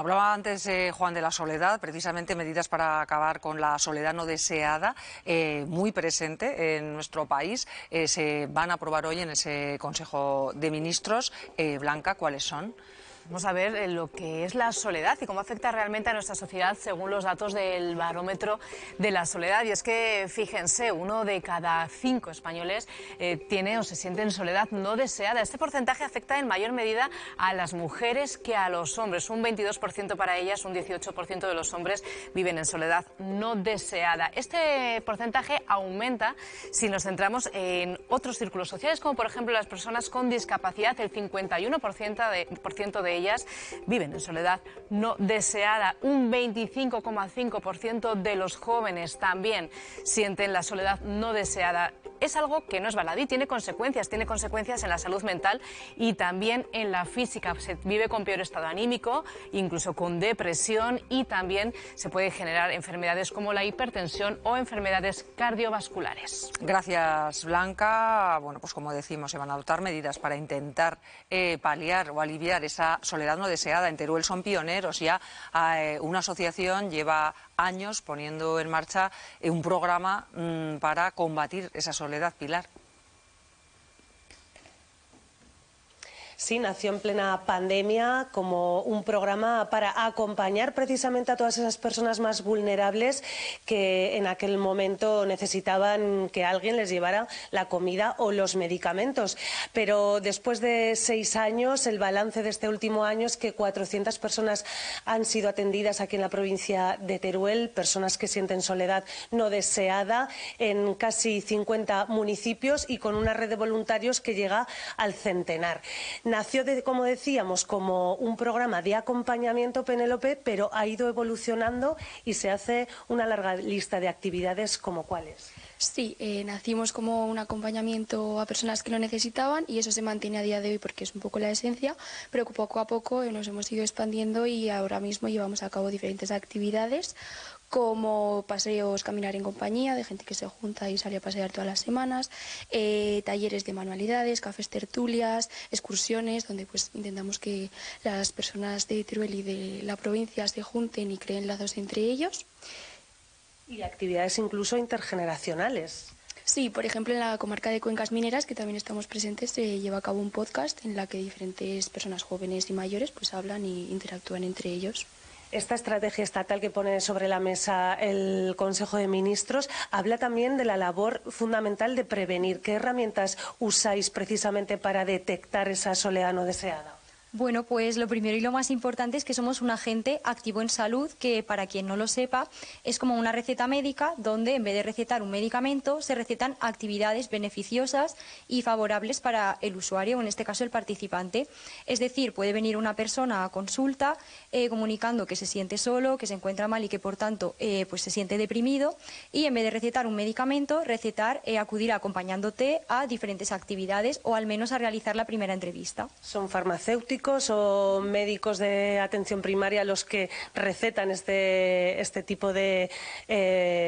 Hablaba antes, Juan, de la soledad, precisamente medidas para acabar con la soledad no deseada, muy presente en nuestro país. Se van a aprobar hoy en ese Consejo de Ministros. Blanca, ¿cuáles son? Vamos a ver lo que es la soledad y cómo afecta realmente a nuestra sociedad según los datos del barómetro de la soledad. Y es que, fíjense, 1 de cada 5 españoles tiene o se siente en soledad no deseada. Este porcentaje afecta en mayor medida a las mujeres que a los hombres. Un 22% para ellas, un 18% de los hombres viven en soledad no deseada. Este porcentaje aumenta si nos centramos en otros círculos sociales, como por ejemplo las personas con discapacidad. El 51% de ellas viven en soledad no deseada. Un 25,5% de los jóvenes también sienten la soledad no deseada. Es algo que no es baladí, tiene consecuencias en la salud mental y también en la física. Se vive con peor estado anímico, incluso con depresión, y también se puede generar enfermedades como la hipertensión o enfermedades cardiovasculares. Gracias, Blanca. Bueno, pues como decimos, se van a adoptar medidas para intentar paliar o aliviar esa soledad no deseada. En Teruel son pioneros, ya una asociación lleva años poniendo en marcha un programa para combatir esa soledad. Pilar. Sí, nació en plena pandemia como un programa para acompañar precisamente a todas esas personas más vulnerables que en aquel momento necesitaban que alguien les llevara la comida o los medicamentos. Pero después de 6 años, el balance de este último año es que 400 personas han sido atendidas aquí en la provincia de Teruel, personas que sienten soledad no deseada en casi 50 municipios y con una red de voluntarios que llega al centenar. Nació, como decíamos, como un programa de acompañamiento, Penélope, pero ha ido evolucionando y se hace una larga lista de actividades como cuáles. Sí, nacimos como un acompañamiento a personas que lo necesitaban y eso se mantiene a día de hoy porque es un poco la esencia, pero poco a poco nos hemos ido expandiendo y ahora mismo llevamos a cabo diferentes actividades como paseos, caminar en compañía, de gente que se junta y sale a pasear todas las semanas, talleres de manualidades, cafés tertulias, excursiones, donde pues intentamos que las personas de Teruel y de la provincia se junten y creen lazos entre ellos. Y actividades incluso intergeneracionales. Sí, por ejemplo, en la comarca de Cuencas Mineras, que también estamos presentes, se lleva a cabo un podcast en la que diferentes personas jóvenes y mayores pues hablan y interactúan entre ellos. Esta estrategia estatal que pone sobre la mesa el Consejo de Ministros habla también de la labor fundamental de prevenir. ¿Qué herramientas usáis precisamente para detectar esa soledad no deseada? Bueno, pues lo primero y lo más importante es que somos un agente activo en salud que, para quien no lo sepa, es como una receta médica donde en vez de recetar un medicamento se recetan actividades beneficiosas y favorables para el usuario, o en este caso el participante. Es decir, puede venir una persona a consulta comunicando que se siente solo, que se encuentra mal y que por tanto pues se siente deprimido, y en vez de recetar un medicamento, acudir acompañándote a diferentes actividades o al menos a realizar la primera entrevista. ¿Son farmacéuticos o médicos de atención primaria los que recetan este tipo de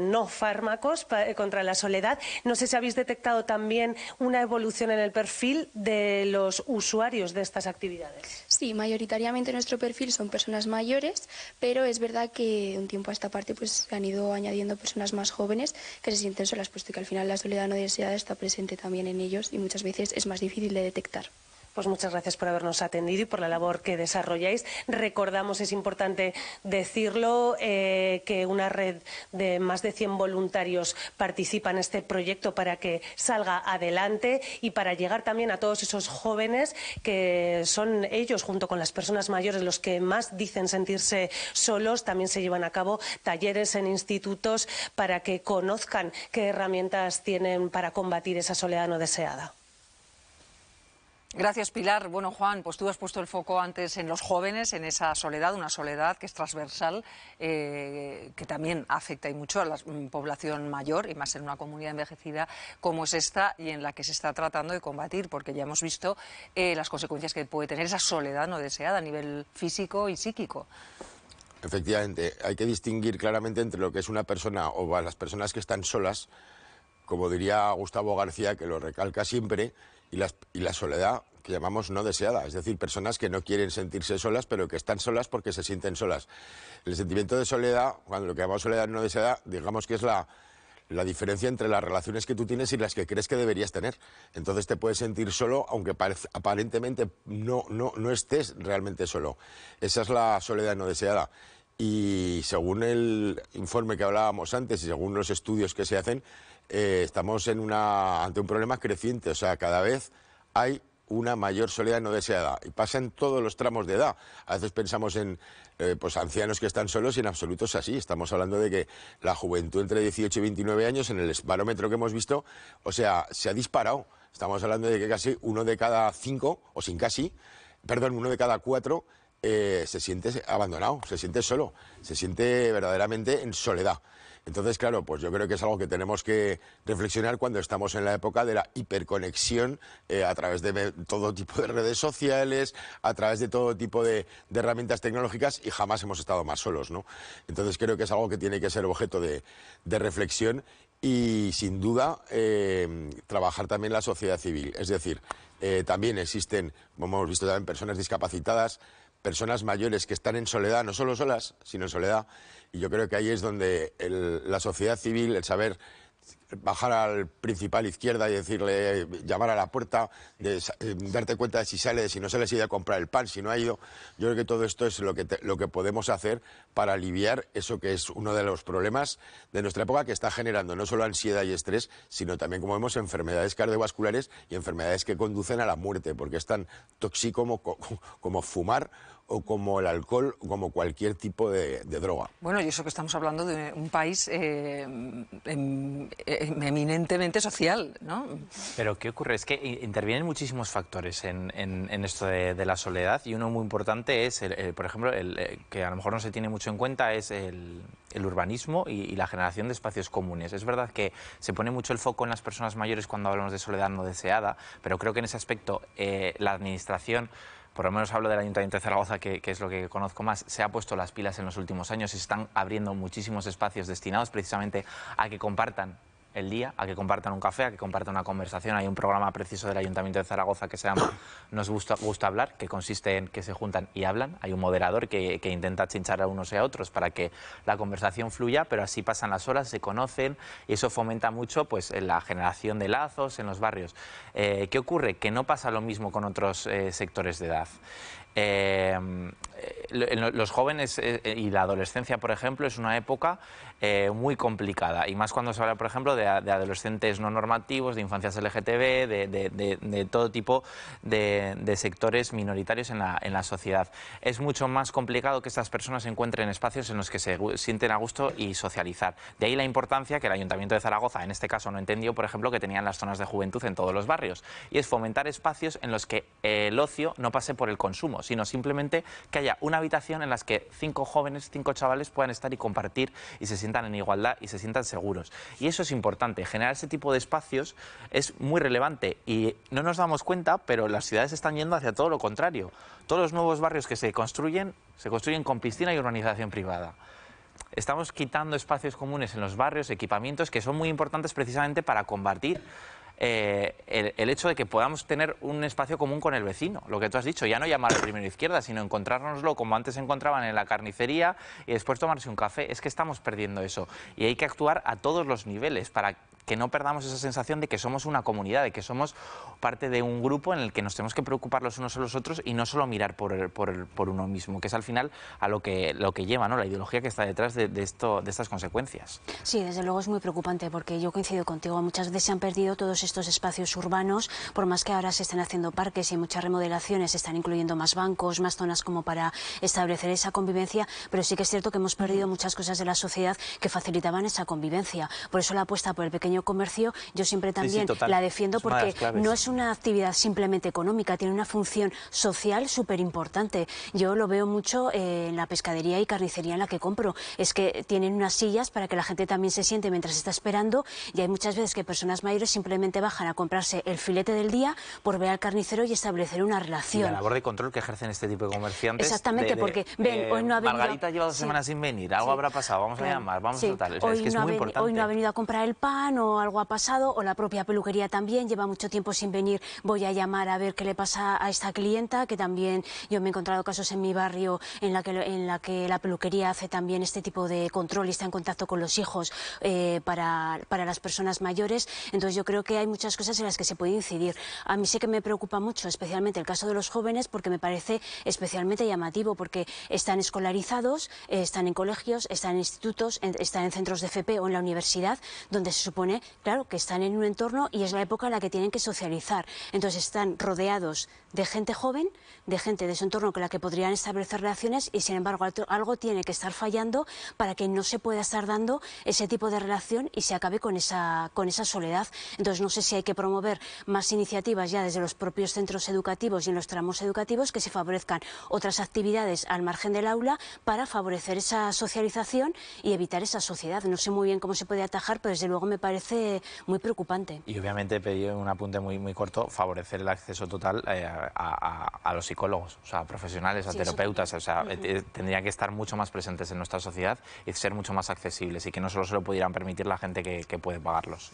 no fármacos contra la soledad? No sé si habéis detectado también una evolución en el perfil de los usuarios de estas actividades. Sí, mayoritariamente nuestro perfil son personas mayores, pero es verdad que de un tiempo a esta parte pues se han ido añadiendo personas más jóvenes que se sienten solas, puesto que al final la soledad no deseada está presente también en ellos y muchas veces es más difícil de detectar. Pues muchas gracias por habernos atendido y por la labor que desarrolláis. Recordamos, es importante decirlo, que una red de más de 100 voluntarios participa en este proyecto para que salga adelante y para llegar también a todos esos jóvenes que son ellos, junto con las personas mayores, los que más dicen sentirse solos. También se llevan a cabo talleres en institutos para que conozcan qué herramientas tienen para combatir esa soledad no deseada. Gracias, Pilar. Bueno, Juan, pues tú has puesto el foco antes en los jóvenes, en esa soledad, una soledad que es transversal, que también afecta y mucho a la población mayor, y más en una comunidad envejecida como es esta y en la que se está tratando de combatir, porque ya hemos visto las consecuencias que puede tener esa soledad no deseada a nivel físico y psíquico. Efectivamente, hay que distinguir claramente entre lo que es una persona o las personas que están solas, como diría Gustavo García, que lo recalca siempre, y la soledad, que llamamos no deseada, es decir, personas que no quieren sentirse solas, pero que están solas porque se sienten solas. El sentimiento de soledad, cuando lo que llamamos soledad no deseada, digamos que es la diferencia entre las relaciones que tú tienes y las que crees que deberías tener. Entonces te puedes sentir solo, aunque aparentemente no estés realmente solo. Esa es la soledad no deseada. Y según el informe que hablábamos antes y según los estudios que se hacen, estamos ante un problema creciente. O sea, cada vez hay una mayor soledad no deseada y pasa en todos los tramos de edad. A veces pensamos en pues ancianos que están solos y en absoluto es así. Estamos hablando de que la juventud entre 18 y 29 años, en el barómetro que hemos visto, o sea, se ha disparado. Estamos hablando de que casi uno de cada 5, o sin casi, perdón, uno de cada 4 se siente abandonado, se siente solo, se siente verdaderamente en soledad. Entonces, claro, pues yo creo que es algo que tenemos que reflexionar cuando estamos en la época de la hiperconexión a través de todo tipo de redes sociales, a través de todo tipo de herramientas tecnológicas y jamás hemos estado más solos, ¿no? Entonces creo que es algo que tiene que ser objeto de reflexión y, sin duda, trabajar también la sociedad civil. Es decir, también existen, como hemos visto también, personas discapacitadas, personas mayores que están en soledad, no solo solas, sino en soledad. Y yo creo que ahí es donde la sociedad civil, el saber bajar al principal izquierda y decirle, llamar a la puerta, darte cuenta de si sale, de si no sale, si ha ido a comprar el pan, si no ha ido. Yo creo que todo esto es lo que podemos hacer para aliviar eso que es uno de los problemas de nuestra época, que está generando no solo ansiedad y estrés, sino también, como vemos, enfermedades cardiovasculares y enfermedades que conducen a la muerte, porque es tan tóxico como fumar o como el alcohol, o como cualquier tipo de droga. Bueno, y eso que estamos hablando de un país eminentemente social, ¿no? Pero ¿qué ocurre? Es que intervienen muchísimos factores en esto de la soledad, y uno muy importante es, por ejemplo, que a lo mejor no se tiene mucho en cuenta, es el urbanismo y la generación de espacios comunes. Es verdad que se pone mucho el foco en las personas mayores cuando hablamos de soledad no deseada, pero creo que en ese aspecto la administración, por lo menos hablo del Ayuntamiento de Zaragoza, que es lo que conozco más, se ha puesto las pilas en los últimos años y se están abriendo muchísimos espacios destinados precisamente a que compartan el día, a que compartan un café, a que compartan una conversación. Hay un programa preciso del Ayuntamiento de Zaragoza que se llama Nos gusta hablar, que consiste en que se juntan y hablan. Hay un moderador que intenta chinchar a unos y a otros para que la conversación fluya, pero así pasan las horas, se conocen y eso fomenta mucho pues la generación de lazos en los barrios. ¿Qué ocurre? Que no pasa lo mismo con otros sectores de edad. Los jóvenes y la adolescencia, por ejemplo, es una época muy complicada, y más cuando se habla, por ejemplo, de adolescentes no normativos, de infancias LGTB, de todo tipo de sectores minoritarios en la sociedad. Es mucho más complicado que estas personas encuentren espacios en los que se sienten a gusto y socializar. De ahí la importancia que el Ayuntamiento de Zaragoza, en este caso, no entendió, por ejemplo, que tenían las zonas de juventud en todos los barrios, y es fomentar espacios en los que el ocio no pase por el consumo, sino simplemente que haya una habitación en la que 5 jóvenes, 5 chavales puedan estar y compartir y se sientan en igualdad y se sientan seguros. Y eso es importante, generar ese tipo de espacios es muy relevante y no nos damos cuenta, pero las ciudades están yendo hacia todo lo contrario. Todos los nuevos barrios que se construyen con piscina y urbanización privada. Estamos quitando espacios comunes en los barrios, equipamientos que son muy importantes precisamente para combatir el hecho de que podamos tener un espacio común con el vecino, lo que tú has dicho, ya no llamar al primero izquierda, sino encontrárnoslo como antes se encontraban en la carnicería y después tomarse un café. Es que estamos perdiendo eso y hay que actuar a todos los niveles para que no perdamos esa sensación de que somos una comunidad, de que somos parte de un grupo en el que nos tenemos que preocupar los unos a los otros y no solo mirar por uno mismo, que es al final a lo que lleva, ¿no?, la ideología que está detrás de estas consecuencias. Sí, desde luego es muy preocupante porque yo coincido contigo, muchas veces se han perdido todos estos espacios urbanos, por más que ahora se estén haciendo parques y hay muchas remodelaciones, se están incluyendo más bancos, más zonas como para establecer esa convivencia, pero sí que es cierto que hemos perdido muchas cosas de la sociedad que facilitaban esa convivencia. Por eso la apuesta por el pequeño comercio yo siempre también la defiendo, porque no es una actividad simplemente económica, tiene una función social súper importante. Yo lo veo mucho en la pescadería y carnicería en la que compro, es que tienen unas sillas para que la gente también se siente mientras está esperando, y hay muchas veces que personas mayores simplemente bajan a comprarse el filete del día por ver al carnicero y establecer una relación. Y la labor de control que ejercen este tipo de comerciantes. Exactamente, porque ven, hoy no ha venido... Margarita lleva 2 semanas sin venir, algo habrá pasado, vamos a llamar, vamos a tratar. O sea, es que es muy importante. Hoy no ha venido a comprar el pan, no, algo ha pasado, o la propia peluquería también lleva mucho tiempo sin venir, voy a llamar a ver qué le pasa a esta clienta, que también yo me he encontrado casos en mi barrio en la que la peluquería hace también este tipo de control y está en contacto con los hijos para las personas mayores. Entonces yo creo que hay muchas cosas en las que se puede incidir. A mí sí que me preocupa mucho, especialmente el caso de los jóvenes, porque me parece especialmente llamativo, porque están escolarizados, están en colegios, están en institutos, están en centros de FP o en la universidad, donde se supone, claro, que están en un entorno y es la época en la que tienen que socializar. Entonces están rodeados de gente joven, de gente de su entorno con la que podrían establecer relaciones y, sin embargo, algo tiene que estar fallando para que no se pueda estar dando ese tipo de relación y se acabe con esa soledad. Entonces no sé si hay que promover más iniciativas ya desde los propios centros educativos y en los tramos educativos, que se favorezcan otras actividades al margen del aula para favorecer esa socialización y evitar esa sociedad. No sé muy bien cómo se puede atajar, pero desde luego me parece muy preocupante. Y obviamente pedí un apunte muy corto, favorecer el acceso total a los psicólogos, o sea, a profesionales, a terapeutas, o sea, tendrían que estar mucho más presentes en nuestra sociedad y ser mucho más accesibles y que no solo se lo pudieran permitir la gente que puede pagarlos.